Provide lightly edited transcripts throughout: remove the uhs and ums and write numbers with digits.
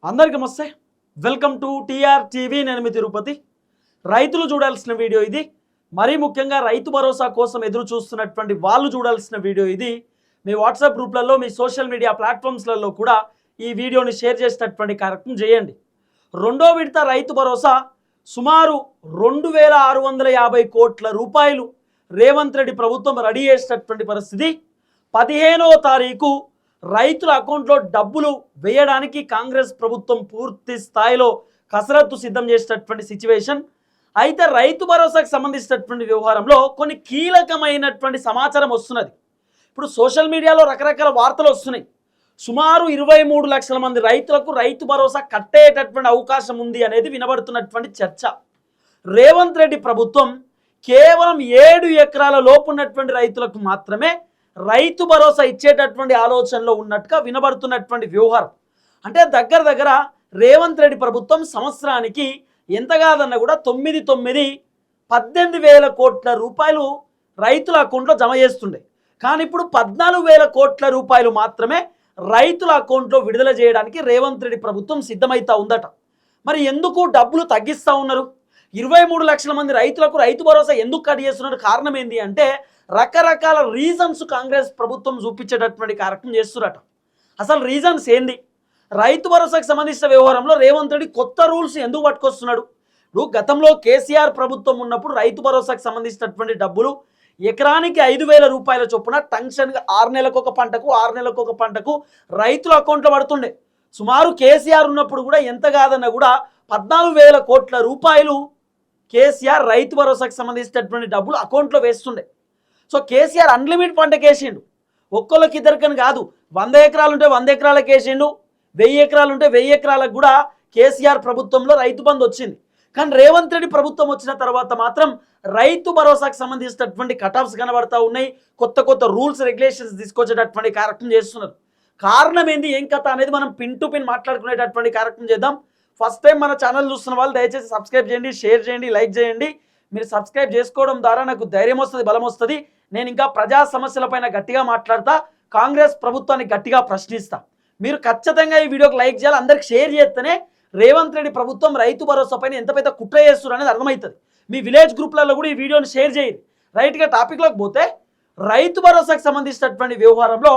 అందరికీ నమస్తే. Welcome to TR TV. నేను మీ తిరుపతి. రైతులు చూడాల్సిన వీడియో ఇది. మరీ ముఖ్యంగా రైతు భరోసా కోసం ఎదురు చూస్తున్నటువంటి వాళ్ళు చూడాల్సిన వీడియో ఇది. మీ వాట్సాప్ గ్రూప్లలో, మీ సోషల్ మీడియా ప్లాట్ఫామ్స్లలో కూడా ఈ వీడియోని షేర్ చేసేటటువంటి కార్యక్రమం చేయండి. రెండో విడత రైతు భరోసా సుమారు 2650 కోట్ల రూపాయలు రేవంత్ రెడ్డి ప్రభుత్వం రెడీ చేసేటటువంటి పరిస్థితి. 15వ తారీఖు రైతుల అకౌంట్లో డబ్బులు వేయడానికి కాంగ్రెస్ ప్రభుత్వం పూర్తి స్థాయిలో కసరత్తు సిద్ధం చేసేటటువంటి సిచ్యువేషన్. అయితే రైతు భరోసాకు సంబంధించినటువంటి వ్యవహారంలో కొన్ని కీలకమైనటువంటి సమాచారం వస్తున్నది. ఇప్పుడు సోషల్ మీడియాలో రకరకాల వార్తలు వస్తున్నాయి. సుమారు 23 లక్షల మంది రైతులకు రైతు భరోసా కట్టేటటువంటి అవకాశం ఉంది అనేది వినబడుతున్నటువంటి చర్చ. రేవంత్ రెడ్డి ప్రభుత్వం కేవలం 7 ఎకరాల లోపు ఉన్నటువంటి రైతులకు మాత్రమే రైతు భరోసా ఇచ్చేటటువంటి ఆలోచనలో ఉన్నట్టుగా వినబడుతున్నటువంటి వ్యవహారం. అంటే దగ్గర రేవంత్ రెడ్డి ప్రభుత్వం సంవత్సరానికి ఎంత కాదన్నా కూడా 18,000 కోట్ల రూపాయలు రైతుల అకౌంట్లో జమ చేస్తుండే. కానీ ఇప్పుడు 14,000 కోట్ల రూపాయలు మాత్రమే రైతుల అకౌంట్లో విడుదల చేయడానికి రేవంత్ రెడ్డి ప్రభుత్వం సిద్ధమైతా ఉందట. మరి ఎందుకు డబ్బులు తగ్గిస్తూ ఉన్నారు? 23 లక్షల మంది రైతులకు రైతు భరోసా ఎందుకు కట్ చేస్తున్నారు? కారణం ఏంటి అంటే రకరకాల రీజన్స్ కాంగ్రెస్ ప్రభుత్వం చూపించేటటువంటి కార్యక్రమం చేస్తున్నట. అసలు రీజన్స్ ఏంది? రైతు భరోసాకు సంబంధించిన వ్యవహారంలో రేవంత్ రెడ్డి కొత్త రూల్స్ ఎందుకు పట్టుకొస్తున్నాడు? ఇప్పుడు గతంలో కేసీఆర్ ప్రభుత్వం ఉన్నప్పుడు రైతు భరోసాకు సంబంధించినటువంటి డబ్బులు ఎకరానికి 5,000 రూపాయల చొప్పున టెన్షన్గా 6 నెలలకు ఒక పంటకు 6 నెలలకు ఒక పంటకు రైతుల అకౌంట్లో పడుతుండే. సుమారు కేసీఆర్ ఉన్నప్పుడు కూడా ఎంత కాదన్నా కూడా 14,000 కోట్ల రూపాయలు కేసీఆర్ రైతు భరోసాకు సంబంధించినటువంటి డబ్బులు అకౌంట్లో వేస్తుండే. సో కేసీఆర్ అన్లిమిట్ పంటకు వేసిండు. ఒక్కొక్కరికి ఇద్దరికని కాదు, 100 ఎకరాలు ఉంటే 100 ఎకరాలకు వేసిండు, 1000 ఎకరాలు ఉంటే 1000 ఎకరాలకు కూడా కేసీఆర్ ప్రభుత్వంలో రైతు బంధు వచ్చింది. కానీ రేవంత్ రెడ్డి ప్రభుత్వం వచ్చిన తర్వాత మాత్రం రైతు భరోసాకు సంబంధించినటువంటి కటాఫ్స్ కనబడతా ఉన్నాయి. కొత్త రూల్స్ రెగ్యులేషన్స్ తీసుకొచ్చేటటువంటి కార్యక్రమం చేస్తున్నారు. కారణం ఏంది, ఏం కథ అనేది మనం పిన్ టు పిన్ మాట్లాడుకునేటటువంటి కార్యక్రమం చేద్దాం. ఫస్ట్ టైం మన ఛానల్ చూస్తున్న వాళ్ళు దయచేసి సబ్స్క్రైబ్ చేయండి, షేర్ చేయండి, లైక్ చేయండి. మీరు సబ్స్క్రైబ్ చేసుకోవడం ద్వారా నాకు ధైర్యం వస్తుంది, బలం వస్తుంది. నేను ఇంకా ప్రజా సమస్యలపైన గట్టిగా మాట్లాడతా, కాంగ్రెస్ ప్రభుత్వాన్ని గట్టిగా ప్రశ్నిస్తా. మీరు ఖచ్చితంగా ఈ వీడియోకి లైక్ చేయాలి, అందరికి షేర్ చేస్తేనే రేవంత్ రెడ్డి ప్రభుత్వం రైతు భరోసా పైన ఎంత పెద్ద కుట్ర చేస్తున్నారు అనేది అర్థమవుతుంది. మీ విలేజ్ గ్రూప్లలో కూడా ఈ వీడియోని షేర్ చేయండి. రైట్గా టాపిక్లోకి పోతే, రైతు భరోసాకు సంబంధించినటువంటి వ్యవహారంలో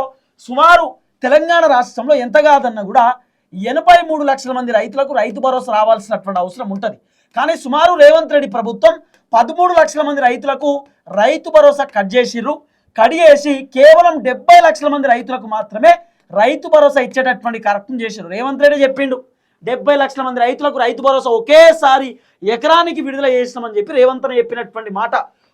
సుమారు తెలంగాణ రాష్ట్రంలో ఎంత కాదన్నా కూడా 83 లక్షల మంది రైతులకు రైతు భరోసా రావాల్సినటువంటి అవసరం ఉంటుంది. కానీ సుమారు రేవంత్ రెడ్డి ప్రభుత్వం 13 లక్షల మంది రైతులకు రైతు భరోసా కట్ చేసి కేవలం 70 లక్షల మంది రైతులకు మాత్రమే రైతు భరోసా ఇచ్చేటటువంటి కార్యక్రమం చేశారు. రేవంత్ రెడ్డి చెప్పిండు 70 లక్షల మంది రైతులకు రైతు భరోసా ఒకేసారి ఎకరానికి విడుదల చేసినామని చెప్పి రేవంత్ రెడ్డి చెప్పినటువంటి మాట.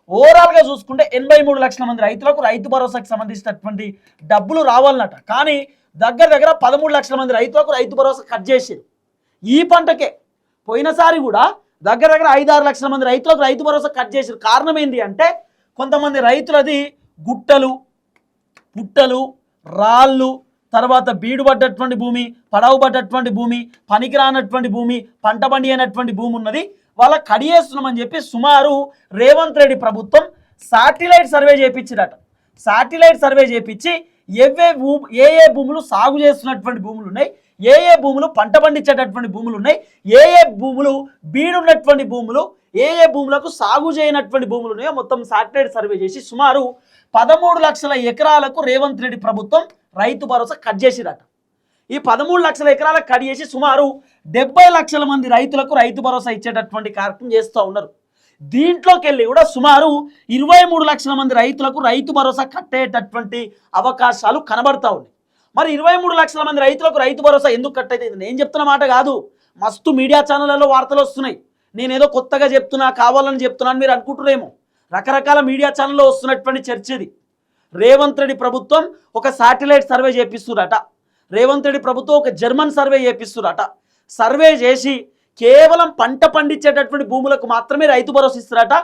ఓవరాల్గా చూసుకుంటే 83 లక్షల మంది రైతులకు రైతు భరోసాకు సంబంధించినటువంటి డబ్బులు రావాలన్నట. కానీ దగ్గర 13 లక్షల మంది రైతులకు రైతు భరోసా కట్ చేసారు. ఈ పంటకే పోయినసారి కూడా దగ్గర 5-6 లక్షల మంది రైతులకు రైతు భరోసా కట్ చేసారు. కారణం ఏంటి అంటే కొంతమంది రైతులది గుట్టలు, పుట్టలు, రాళ్ళు, తర్వాత బీడు పడ్డటువంటి భూమి, పడవ పడ్డటువంటి భూమి, పనికిరానటువంటి భూమి, పంట పండి అయినటువంటి భూమి ఉన్నది, వాళ్ళ కడియేస్తున్నామని చెప్పి సుమారు రేవంత్ రెడ్డి ప్రభుత్వం శాటిలైట్ సర్వే చేయించిరట. శాటిలైట్ సర్వే చేయించి ఏ భూములు సాగు చేస్తున్నటువంటి భూములు ఉన్నాయి, ఏ భూములు పంట పండించేటటువంటి భూములు ఉన్నాయి, ఏ భూములు బీడున్నటువంటి భూములు, ఏ భూములకు సాగు చేయనటువంటి భూములు ఉన్నాయో మొత్తం శాటిలైట్ సర్వే చేసి సుమారు 13 లక్షల ఎకరాలకు రేవంత్ రెడ్డి ప్రభుత్వం రైతు భరోసా కట్ చేసిరట. ఈ 13 లక్షల ఎకరాలకు కట్ చేసి సుమారు 70 లక్షల మంది రైతులకు రైతు భరోసా ఇచ్చేటటువంటి కార్యక్రమం చేస్తూ ఉన్నారు. దీంట్లోకి వెళ్ళి కూడా సుమారు 23 లక్షల మంది రైతులకు రైతు భరోసా కట్టేటటువంటి అవకాశాలు కనబడతా ఉన్నాయి. మరి 23 లక్షల మంది రైతులకు రైతు భరోసా ఎందుకు కట్టయితే నేను చెప్తున్న మాట కాదు, మస్తు మీడియా ఛానళ్ళలో వార్తలు వస్తున్నాయి. నేనేదో కొత్తగా చెప్తున్నా, కావాలని చెప్తున్నాను మీరు అనుకుంటున్నారేమో. రకరకాల మీడియా ఛానల్లో వస్తున్నటువంటి చర్చ ఇది. రేవంత్ రెడ్డి ప్రభుత్వం ఒక శాటిలైట్ సర్వే చేపిస్తురట. రేవంత్ రెడ్డి ప్రభుత్వం ఒక జర్మన్ సర్వే చేపిస్తురట. సర్వే చేసి కేవలం పంట పండించేటటువంటి భూములకు మాత్రమే రైతు భరోసా ఇస్తారట.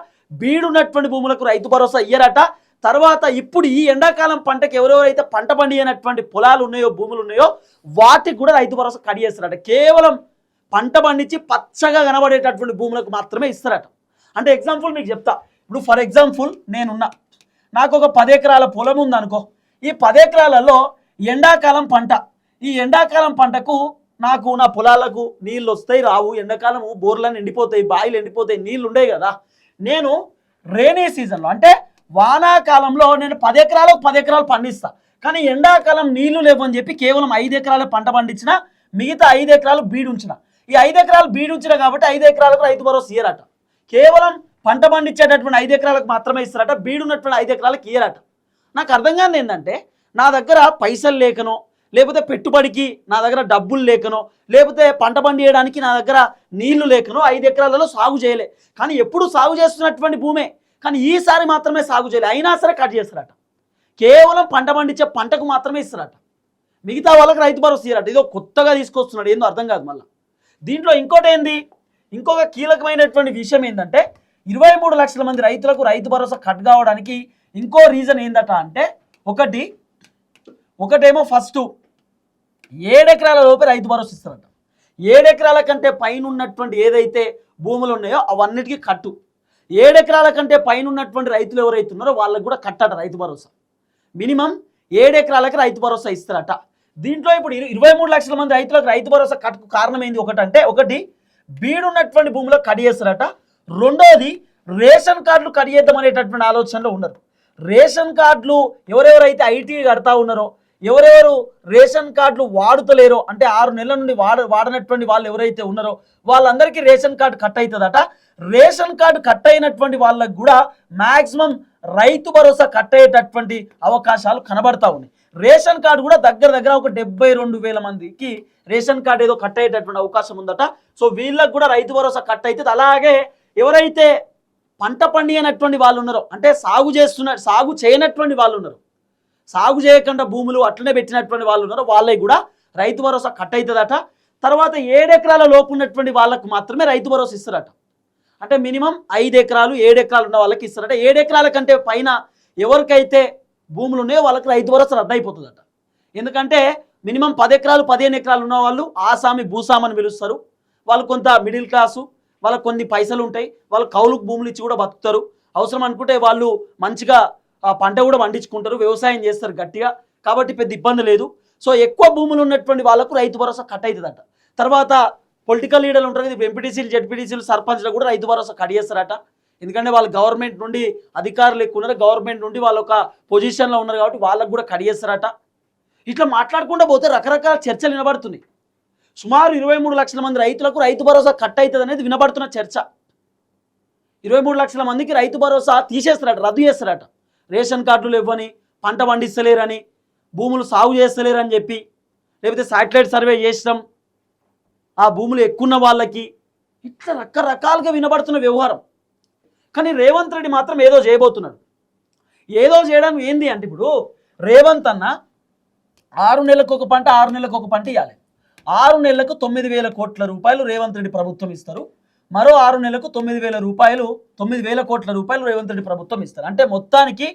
బీడున్నటువంటి భూములకు రైతు భరోసా ఇయ్యరట. తర్వాత ఇప్పుడు ఈ ఎండాకాలం పంటకు ఎవరెవరైతే పంట పండినటువంటి పొలాలు ఉన్నాయో, భూములు ఉన్నాయో వాటికి కూడా రైతు భరోసా కట్ చేస్తారట. కేవలం పంట పండించి పచ్చగా కనబడేటటువంటి భూములకు మాత్రమే ఇస్తారట. అంటే ఎగ్జాంపుల్ మీకు చెప్తా. ఇప్పుడు ఫర్ ఎగ్జాంపుల్ నేనున్నా, నాకు ఒక 10 ఎకరాల పొలం ఉందనుకో. ఈ 10 ఎకరాలలో ఎండాకాలం పంట, ఈ ఎండాకాలం పంటకు నాకు నా పొలాలకు నీళ్ళు వస్తాయి రావు, ఎండాకాలము బోర్లను ఎండిపోతాయి, బాయిలు ఎండిపోతాయి, నీళ్ళు ఉండేవి కదా, నేను రైనీ సీజన్లో అంటే వానాకాలంలో నేను 10 ఎకరాలకు 10 ఎకరాలు పండిస్తా, కానీ ఎండాకాలం నీళ్లు లేవని చెప్పి కేవలం 5 ఎకరాల పంట పండించిన, మిగతా 5 ఎకరాలు బీడు ఉంచిన. ఈ 5 ఎకరాలు బీడు ఉంచిన కాబట్టి 5 ఎకరాలకు రైతు భరోసా ఇయ్యరట. కేవలం పంట పండించేటటువంటి 5 ఎకరాలకు మాత్రమే ఇస్తారట, బీడున్నటువంటి 5 ఎకరాలకు ఇయ్యరట. నాకు అర్థం కాదు ఏంటంటే, నా దగ్గర పైసలు లేకనో, లేకపోతే పెట్టుబడికి నా దగ్గర డబ్బులు లేకనో, లేకపోతే పంట పండియడానికి నా దగ్గర నీళ్లు లేకనో 5 ఎకరాలలో సాగు చేయలే, కానీ ఎప్పుడు సాగు చేస్తున్నటువంటి భూమే, కానీ ఈసారి మాత్రమే సాగు చేయలే, అయినా సరే కట్ చేస్తారట. కేవలం పంట పండించే పంటకు మాత్రమే ఇస్తారట, మిగతా వాళ్ళకి రైతు భరోసా ఇయ్యరట. ఇదో కొత్తగా తీసుకొస్తున్నాడు, ఏందో అర్థం కాదు. మళ్ళీ దీంట్లో ఇంకోటి ఏంది, ఇంకొక కీలకమైనటువంటి విషయం ఏంటంటే 23 లక్షల మంది రైతులకు రైతు భరోసా కట్ కావడానికి ఇంకో రీజన్ ఏందట అంటే, ఒకటేమో ఫస్ట్ 7 ఎకరాల లోపే రైతు భరోసా ఇస్తారట. 7 ఎకరాల కంటే పైన ఉన్నటువంటి ఏదైతే భూములు ఉన్నాయో అవన్నిటికీ కట్టు. 7 ఎకరాల కంటే పైన ఉన్నటువంటి రైతులు ఎవరైతే ఉన్నారో వాళ్ళకు కూడా కట్టట రైతు భరోసా. మినిమం 7 ఎకరాలకి రైతు భరోసా ఇస్తారట. దీంట్లో ఇప్పుడు 23 లక్షల మంది రైతులకు రైతు భరోసా కట్టుకు కారణం ఏంది? ఒకటి బీడున్నటువంటి భూములో కట్ చేస్తారట. రెండోది రేషన్ కార్డులు కట్ చేద్దాం అనేటటువంటి ఆలోచనలో ఉన్నారు. రేషన్ కార్డులు ఎవరెవరైతే ఐటీ కడతా ఉన్నారో, ఎవరెవరు రేషన్ కార్డులు వాడుతలేరో, అంటే 6 నెలల నుండి వాడనటువంటి వాళ్ళు ఎవరైతే ఉన్నారో వాళ్ళందరికీ రేషన్ కార్డు కట్ అవుతుందట. రేషన్ కార్డు కట్ అయినటువంటి వాళ్ళకు కూడా మ్యాక్సిమం రైతు భరోసా కట్ అయ్యేటటువంటి అవకాశాలు కనబడతా ఉన్నాయి. రేషన్ కార్డు కూడా దగ్గర ఒక 72,000 మందికి రేషన్ కార్డు ఏదో కట్ అయ్యేటటువంటి అవకాశం ఉందట. సో వీళ్ళకు కూడా రైతు భరోసా కట్ అవుతుంది. అలాగే ఎవరైతే పంట పండియనటువంటి వాళ్ళు ఉన్నారో, అంటే సాగు చేయనటువంటి వాళ్ళు ఉన్నారు, సాగు చేయకుండా భూములు అట్లనే పెట్టినటువంటి వాళ్ళు ఉన్నారో వాళ్ళకి కూడా రైతు భరోసా కట్ అవుతుందట. తర్వాత 7 ఎకరాల లోపు ఉన్నటువంటి వాళ్ళకు మాత్రమే రైతు భరోసా ఇస్తారట. అంటే మినిమం 5 ఎకరాలు 7 ఎకరాలు ఉన్న వాళ్ళకి ఇస్తారట. 7 ఎకరాల కంటే పైన ఎవరికైతే భూములు ఉన్నాయో వాళ్ళకి రైతు భరోసా రద్దు అయిపోతుందట. ఎందుకంటే మినిమం 10 ఎకరాలు 15 ఎకరాలు ఉన్న వాళ్ళు ఆసామి భూసామని పిలుస్తారు. వాళ్ళు కొంత మిడిల్ క్లాసు, వాళ్ళకు కొన్ని పైసలు ఉంటాయి, వాళ్ళు కౌలుకు భూములు ఇచ్చి కూడా బతుకుతారు. అవసరం అనుకుంటే వాళ్ళు మంచిగా పంట కూడా పండించుకుంటారు, వ్యవసాయం చేస్తారు గట్టిగా, కాబట్టి పెద్ద ఇబ్బంది లేదు. సో ఎక్కువ భూములు ఉన్నటువంటి వాళ్ళకు రైతు భరోసా కట్ అవుతుందట. తర్వాత పొలిటికల్ లీడర్లు ఉంటారు కదా, ఎంపీటీసీలు జెడ్పీటీసీలు సర్పంచ్లు కూడా రైతు భరోసా కట్ చేస్తారట. ఎందుకంటే వాళ్ళు గవర్నమెంట్ నుండి అధికారులు ఎక్కువ ఉన్నారు, గవర్నమెంట్ నుండి వాళ్ళు ఒక పొజిషన్లో ఉన్నారు కాబట్టి వాళ్ళకు కూడా కట్ చేస్తారట. ఇట్లా మాట్లాడుకుంటూ పోతే రకరకాల చర్చలు వినబడుతున్నాయి. సుమారు 23 లక్షల మంది రైతులకు రైతు భరోసా కట్ అవుతుంది అనేది వినబడుతున్న చర్చ. 23 లక్షల మందికి రైతు భరోసా తీసేస్తారట, రద్దు చేస్తారట. రేషన్ కార్డులు ఇవ్వని, పంట పండిస్తలేరని, భూములు సాగు చేస్తలేరని చెప్పి, లేకపోతే శాటిలైట్ సర్వే చేసినాం ఆ భూములు ఎక్కున్న వాళ్ళకి, ఇట్లా రకరకాలుగా వినబడుతున్న వ్యవహారం. కానీ రేవంత్ రెడ్డి మాత్రం ఏదో చేయబోతున్నాడు. ఏదో చేయడం ఏంది అంటే, ఇప్పుడు రేవంత్ అన్న 6 నెలలకు ఒక పంట 6 నెలలకు ఒక పంట ఇవ్వాలి. 6 నెలలకు 9,000 కోట్ల రూపాయలు రేవంత్ రెడ్డి ప్రభుత్వం ఇస్తారు. మరో 6 నెలలకు 9,000 కోట్ల రూపాయలు రేవంత్ రెడ్డి ప్రభుత్వం ఇస్తారు. అంటే మొత్తానికి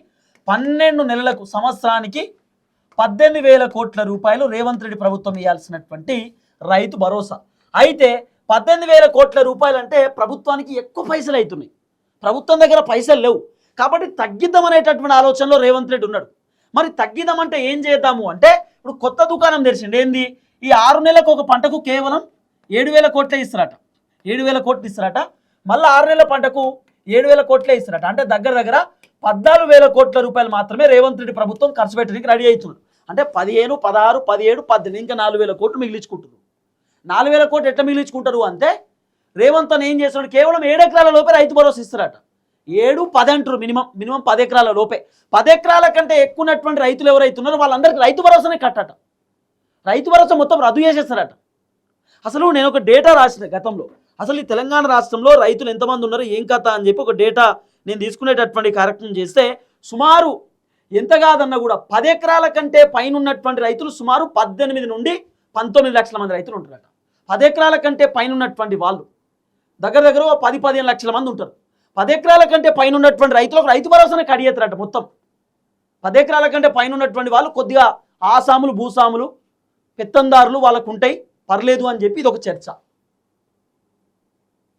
12 నెలలకు సంవత్సరానికి 18,000 కోట్ల రూపాయలు రేవంత్ రెడ్డి ప్రభుత్వం ఇవ్వాల్సినటువంటి రైతు భరోసా. అయితే 18,000 కోట్ల రూపాయలు అంటే ప్రభుత్వానికి ఎక్కువ పైసలు అవుతున్నాయి, ప్రభుత్వం దగ్గర పైసలు లేవు. కాబట్టి తగ్గిద్దాం అనేటటువంటి ఆలోచనలో రేవంత్ రెడ్డి ఉన్నాడు. మరి తగ్గిద్దామంటే ఏం చేద్దాము అంటే, ఇప్పుడు కొత్త దుకాణం తెరిచిండు. ఏంది? ఈ 6 నెలలకు ఒక పంటకు కేవలం 7,000 కోట్లే ఇస్తారట. 7,000 కోట్లు ఇస్తారట. మళ్ళీ 6 నెలల పంటకు 7,000 కోట్లే ఇస్తారట. అంటే దగ్గర 14,000 కోట్ల రూపాయలు మాత్రమే రేవంత్ రెడ్డి ప్రభుత్వం ఖర్చు పెట్టడానికి రెడీ అవుతుంది. అంటే 15, 16, 17, 18 ఇంకా 4,000 కోట్లు మిగిలించుకుంటారు. 4,000 కోట్లు ఎట్లా మిగిలించుకుంటారు అంటే, రేవంత్ అని ఏం చేస్తాడు, కేవలం 7 ఎకరాల లోపే రైతు భరోసా ఇస్తారట. 7, 10 అంటారు. మినిమం 10 ఎకరాల లోపే. 10 ఎకరాల కంటే ఎక్కువ ఉన్నటువంటి రైతులు ఎవరైతే ఉన్నారో వాళ్ళందరికీ రైతు భరోసానే కట్టట. రైతు భరోసా మొత్తం రద్దు చేసేస్తారట. అసలు నేను ఒక డేటా రాసిన గతంలో, అసలు ఈ తెలంగాణ రాష్ట్రంలో రైతులు ఎంతమంది ఉన్నారు ఏం కథ అని చెప్పి ఒక డేటా నేను తీసుకునేటటువంటి కార్యక్రమం చేస్తే, సుమారు ఎంత కాదన్నా కూడా 10 ఎకరాల కంటే పైన ఉన్నటువంటి రైతులు సుమారు 18 నుండి 19 లక్షల మంది రైతులు ఉంటారట. 10 ఎకరాల కంటే పైన ఉన్నటువంటి వాళ్ళు దగ్గర 10-15 లక్షల మంది ఉంటారు. 10 ఎకరాల కంటే పైన ఉన్నటువంటి రైతులకు రైతు భరోసానే కడిగేస్తారట. మొత్తం 10 ఎకరాల కంటే పైన ఉన్నటువంటి వాళ్ళు కొద్దిగా ఆసాములు భూసాములు పెత్తందారులు వాళ్ళకు ఉంటాయి, పర్లేదు అని చెప్పి ఇది ఒక చర్చ.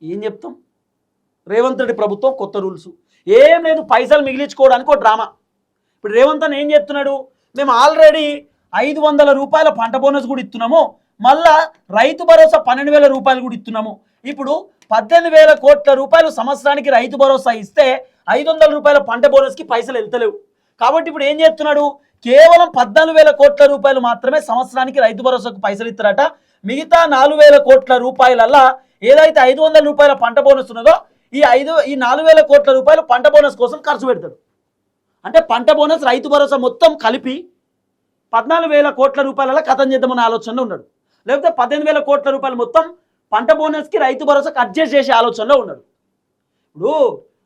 ఏం చెప్తాం? రేవంత్ రెడ్డి ప్రభుత్వం కొత్త రూల్స్ ఏం లేదు, పైసలు మిగిలించుకోవడానికి ఒక డ్రామా. ఇప్పుడు రేవంత్ అని ఏం చెప్తున్నాడు, మేము ఆల్రెడీ 500 రూపాయల పంట బోనస్ కూడా ఇస్తున్నాము, మళ్ళా రైతు భరోసా 12,000 రూపాయలు కూడా ఇస్తున్నాము. ఇప్పుడు 18,000 కోట్ల రూపాయలు సంవత్సరానికి రైతు భరోసా ఇస్తే 500 రూపాయల పంట బోనస్కి పైసలు వెళ్తలేవు. కాబట్టి ఇప్పుడు ఏం చేస్తున్నాడు, కేవలం 14,000 కోట్ల రూపాయలు మాత్రమే సంవత్సరానికి రైతు భరోసాకు పైసలు ఇస్తారట. మిగతా 4,000 కోట్ల రూపాయలల్లా ఏదైతే 500 రూపాయల పంట బోనస్ ఉన్నదో ఈ 4,000 కోట్ల రూపాయలు పంట బోనస్ కోసం ఖర్చు పెడతాడు. అంటే పంట బోనస్ రైతు భరోసా మొత్తం కలిపి 14,000 కోట్ల రూపాయల కథం చేద్దామన్న ఆలోచనలో ఉన్నాడు. లేకపోతే 18,000 కోట్ల రూపాయలు మొత్తం పంట బోనస్కి రైతు భరోసాకి అడ్జస్ట్ చేసే ఆలోచనలో ఉన్నాడు. ఇప్పుడు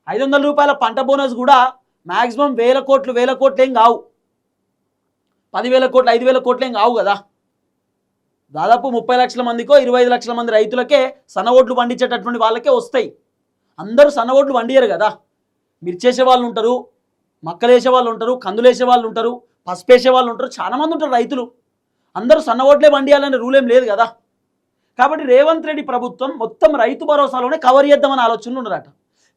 500 రూపాయల పంట బోనస్ కూడా మ్యాక్సిమం 1,000 కోట్లు ఏం కావు, 10,000 కోట్లు 5,000 కోట్లు ఏం కావు కదా. దాదాపు 30 లక్షల మందికో 25 లక్షల మంది రైతులకే సన్న ఓట్లు పండించేటటువంటి వాళ్ళకే వస్తాయి. అందరూ సన్న ఓట్లు పండియరు కదా. మిర్చేసే వాళ్ళు ఉంటారు, మక్కలేసే వాళ్ళు ఉంటారు, కందులేసే వాళ్ళు ఉంటారు, పసుపేసే వాళ్ళు ఉంటారు, చాలా మంది ఉంటారు రైతులు. అందరూ సన్న ఓట్లే పండియాలనే రూల్ ఏం లేదు కదా. కాబట్టి రేవంత్ రెడ్డి ప్రభుత్వం మొత్తం రైతు భరోసాలోనే కవర్ చేద్దామని ఆలోచనలు ఉన్నారట.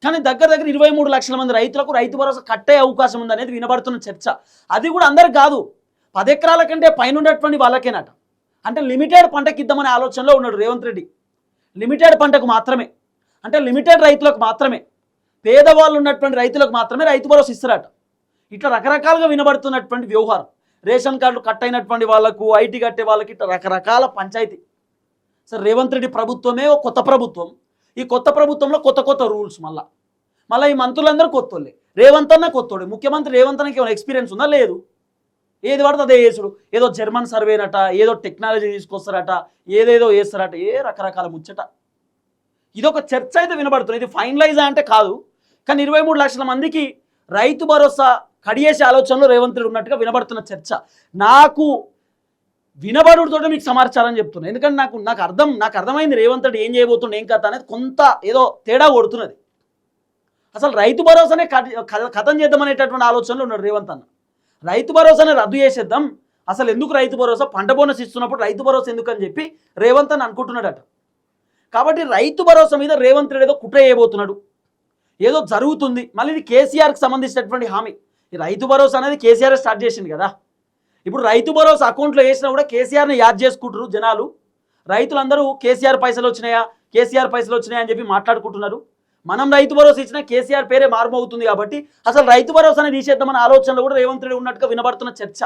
కానీ దగ్గర 23 లక్షల మంది రైతులకు రైతు భరోసా కట్టే అవకాశం ఉందనేది వినబడుతున్న చర్చ. అది కూడా అందరికి కాదు, 10 ఎకరాల కంటే పైన ఉన్నటువంటి వాళ్ళకేనట. అంటే లిమిటెడ్ పంటకి ఇద్దామనే ఆలోచనలో ఉన్నాడు రేవంత్ రెడ్డి. లిమిటెడ్ పంటకు మాత్రమే, అంటే లిమిటెడ్ రైతులకు మాత్రమే, పేదవాళ్ళు ఉన్నటువంటి రైతులకు మాత్రమే రైతు భరోసా ఇస్తారట. ఇట్లా రకరకాలుగా వినబడుతున్నటువంటి వ్యవహారం. రేషన్ కార్డులు కట్ అయినటువంటి వాళ్ళకు, ఐటీ కట్టే వాళ్ళకి ఇట్లా రకరకాల పంచాయతీ. సార్ రేవంత్ రెడ్డి ప్రభుత్వమే ఒక కొత్త ప్రభుత్వం. ఈ కొత్త ప్రభుత్వంలో కొత్త రూల్స్. మళ్ళీ ఈ మంత్రులందరూ కొత్తోళ్ళే. రేవంత్ అన్న కొత్తోడే. ముఖ్యమంత్రి రేవంత్ అన్నకి ఏమైనా ఎక్స్పీరియన్స్ ఉందా? లేదు. ఏది పడితే అదే చేసుడు. ఏదో జర్మన్ సర్వేనట, ఏదో టెక్నాలజీ తీసుకొస్తారట, ఏదేదో వేస్తారట, రకరకాల ముచ్చట. ఇదొక చర్చ అయితే వినబడుతుంది. ఇది ఫైనలైజ్ అంటే కాదు, కానీ 23 లక్షల మందికి రైతు భరోసా కడియేసే ఆలోచనలో రేవంత్ రెడ్డి ఉన్నట్టుగా వినబడుతున్న చర్చ. నాకు వినబడుతోటే మీకు సమాచారం చెప్తున్నాను. ఎందుకంటే నాకు అర్థమైంది రేవంత్ రెడ్డి ఏం చేయబోతుండే, ఏం కథ అనేది కొంత ఏదో తేడా కొడుతున్నది. అసలు రైతు భరోసానే కథం చేద్దామనేటటువంటి ఆలోచనలో ఉన్నాడు రేవంత్ అన్న. రైతు భరోసానే రద్దు చేసేద్దాం, అసలు ఎందుకు రైతు భరోసా, పంట బోనస్ ఇస్తున్నప్పుడు రైతు భరోసా ఎందుకు అని చెప్పి రేవంత్ అన్న అనుకుంటున్నాడట. కాబట్టి రైతు భరోసా మీద రేవంత్ రెడ్డి ఏదో కుట్ర చేయబోతున్నాడు, ఏదో జరుగుతుంది. మళ్ళీ ఇది కేసీఆర్కి సంబంధించినటువంటి హామీ. ఈ రైతు భరోసా అనేది కేసీఆర్ స్టార్ట్ చేసింది కదా. ఇప్పుడు రైతు భరోసా అకౌంట్లో వేసినా కూడా కేసీఆర్ని యాద్ చేసుకుంటారు జనాలు. రైతులందరూ కేసీఆర్ పైసలు వచ్చినాయా అని చెప్పి మాట్లాడుకుంటున్నారు. మనం రైతు భరోసా ఇచ్చినా కేసీఆర్ పేరే మారుమవుతుంది. కాబట్టి అసలు రైతు భరోసాని తీసేద్దామన్న ఆలోచనలో కూడా రేవంత్ రెడ్డి ఉన్నట్టుగా వినబడుతున్న చర్చ.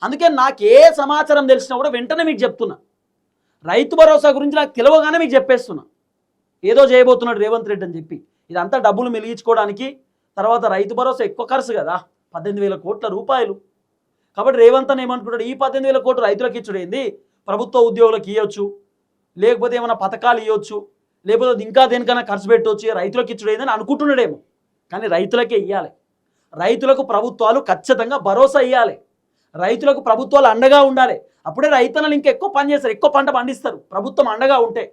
అందుకే నాకు ఏ సమాచారం తెలిసినా కూడా వెంటనే మీకు చెప్తున్నా. రైతు భరోసా గురించి నాకు తెలియగానే మీకు చెప్పేస్తున్నా. ఏదో చేయబోతున్నాడు రేవంత్ రెడ్డి అని చెప్పి. ఇదంతా డబ్బులు మిలిగించుకోవడానికి. తర్వాత రైతు భరోసా ఎక్కువ ఖర్చు కదా, 18,000 కోట్ల రూపాయలు. కాబట్టి రేవంత్ అని ఏమనుకుంటాడు, ఈ 18,000 కోట్లు రైతులకు ఇచ్చుడు ఏంది, ప్రభుత్వ ఉద్యోగులకు ఇవ్వచ్చు, లేకపోతే ఏమైనా పథకాలు ఇవ్వచ్చు, లేకపోతే ఇంకా దేనికైనా ఖర్చు పెట్టవచ్చు, రైతులకు ఇచ్చుడు ఏందని అనుకుంటున్నాడేమో. కానీ రైతులకే ఇవ్వాలి. రైతులకు ప్రభుత్వాలు ఖచ్చితంగా భరోసా ఇవ్వాలి. రైతులకు ప్రభుత్వాలు అండగా ఉండాలి. అప్పుడే రైతన్నలు ఇంకా ఎక్కువ పని చేస్తారు, ఎక్కువ పంట పండిస్తారు ప్రభుత్వం అండగా ఉంటే.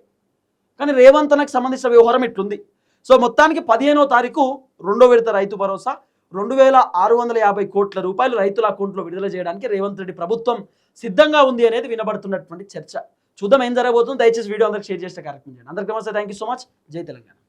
కానీ రేవంత్ అన్నకు సంబంధించిన వ్యవహారం ఇట్లుంది. సో మొత్తానికి 15వ తారీఖు 2వ విడత రైతు భరోసా 2,650 కోట్ల రూపాయలు రైతుల అకౌంట్లో విడుదల చేయడానికి రేవంత్ రెడ్డి ప్రభుత్వం సిద్ధంగా ఉంది అనేది వినబడుతున్నటువంటి చర్చ. చూద్దాం ఏం జరగబోతుంది. దయచేసి వీడియో అందరికి షేర్ చేసే కార్యక్రమం చేయండి. అందరికీ నమస్తే, థ్యాంక్ యూ సో మచ్. జై తెలంగాణ.